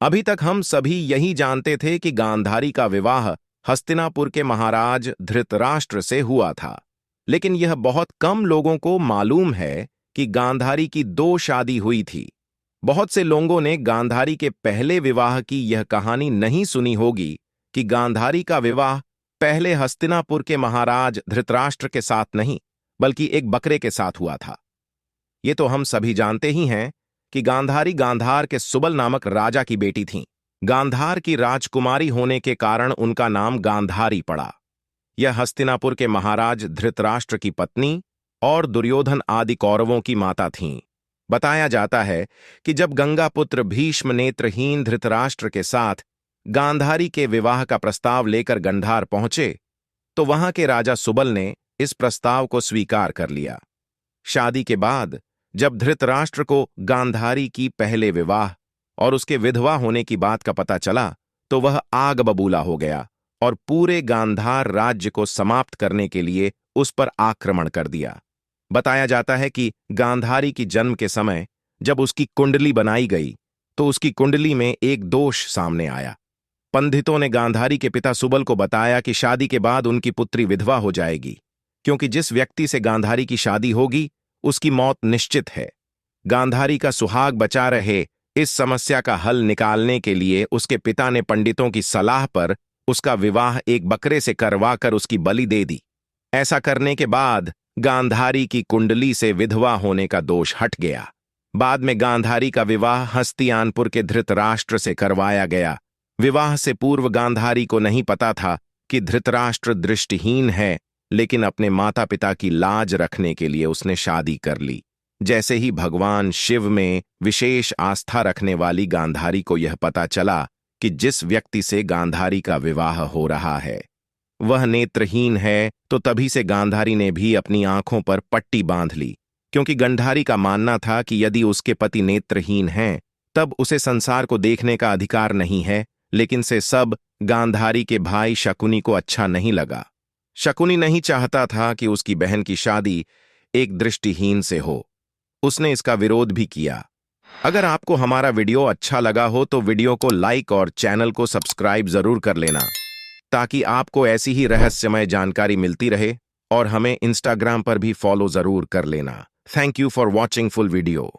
अभी तक हम सभी यही जानते थे कि गांधारी का विवाह हस्तिनापुर के महाराज धृतराष्ट्र से हुआ था, लेकिन यह बहुत कम लोगों को मालूम है कि गांधारी की दो शादी हुई थी। बहुत से लोगों ने गांधारी के पहले विवाह की यह कहानी नहीं सुनी होगी कि गांधारी का विवाह पहले हस्तिनापुर के महाराज धृतराष्ट्र के साथ नहीं, बल्कि एक बकरे के साथ हुआ था। ये तो हम सभी जानते ही हैं कि गांधारी गांधार के सुबल नामक राजा की बेटी थीं। गांधार की राजकुमारी होने के कारण उनका नाम गांधारी पड़ा। यह हस्तिनापुर के महाराज धृतराष्ट्र की पत्नी और दुर्योधन आदि कौरवों की माता थीं। बताया जाता है कि जब गंगापुत्र भीष्म नेत्रहीन धृतराष्ट्र के साथ गांधारी के विवाह का प्रस्ताव लेकर गंधार पहुंचे, तो वहां के राजा सुबल ने इस प्रस्ताव को स्वीकार कर लिया। शादी के बाद जब धृतराष्ट्र को गांधारी की पहले विवाह और उसके विधवा होने की बात का पता चला, तो वह आग बबूला हो गया और पूरे गांधार राज्य को समाप्त करने के लिए उस पर आक्रमण कर दिया। बताया जाता है कि गांधारी की जन्म के समय जब उसकी कुंडली बनाई गई, तो उसकी कुंडली में एक दोष सामने आया। पंडितों ने गांधारी के पिता सुबल को बताया कि शादी के बाद उनकी पुत्री विधवा हो जाएगी, क्योंकि जिस व्यक्ति से गांधारी की शादी होगी उसकी मौत निश्चित है। गांधारी का सुहाग बचा रहे, इस समस्या का हल निकालने के लिए उसके पिता ने पंडितों की सलाह पर उसका विवाह एक बकरे से करवाकर उसकी बलि दे दी। ऐसा करने के बाद गांधारी की कुंडली से विधवा होने का दोष हट गया। बाद में गांधारी का विवाह हस्तिनापुर के धृतराष्ट्र से करवाया गया। विवाह से पूर्व गांधारी को नहीं पता था कि धृतराष्ट्र दृष्टिहीन है, लेकिन अपने माता पिता की लाज रखने के लिए उसने शादी कर ली। जैसे ही भगवान शिव में विशेष आस्था रखने वाली गांधारी को यह पता चला कि जिस व्यक्ति से गांधारी का विवाह हो रहा है वह नेत्रहीन है, तो तभी से गांधारी ने भी अपनी आंखों पर पट्टी बांध ली, क्योंकि गांधारी का मानना था कि यदि उसके पति नेत्रहीन हैं तब उसे संसार को देखने का अधिकार नहीं है। लेकिन से सब गांधारी के भाई शकुनी को अच्छा नहीं लगा। शकुनी नहीं चाहता था कि उसकी बहन की शादी एक दृष्टिहीन से हो। उसने इसका विरोध भी किया। अगर आपको हमारा वीडियो अच्छा लगा हो तो वीडियो को लाइक और चैनल को सब्सक्राइब जरूर कर लेना, ताकि आपको ऐसी ही रहस्यमय जानकारी मिलती रहे, और हमें इंस्टाग्राम पर भी फॉलो जरूर कर लेना। Thank you for watching full video.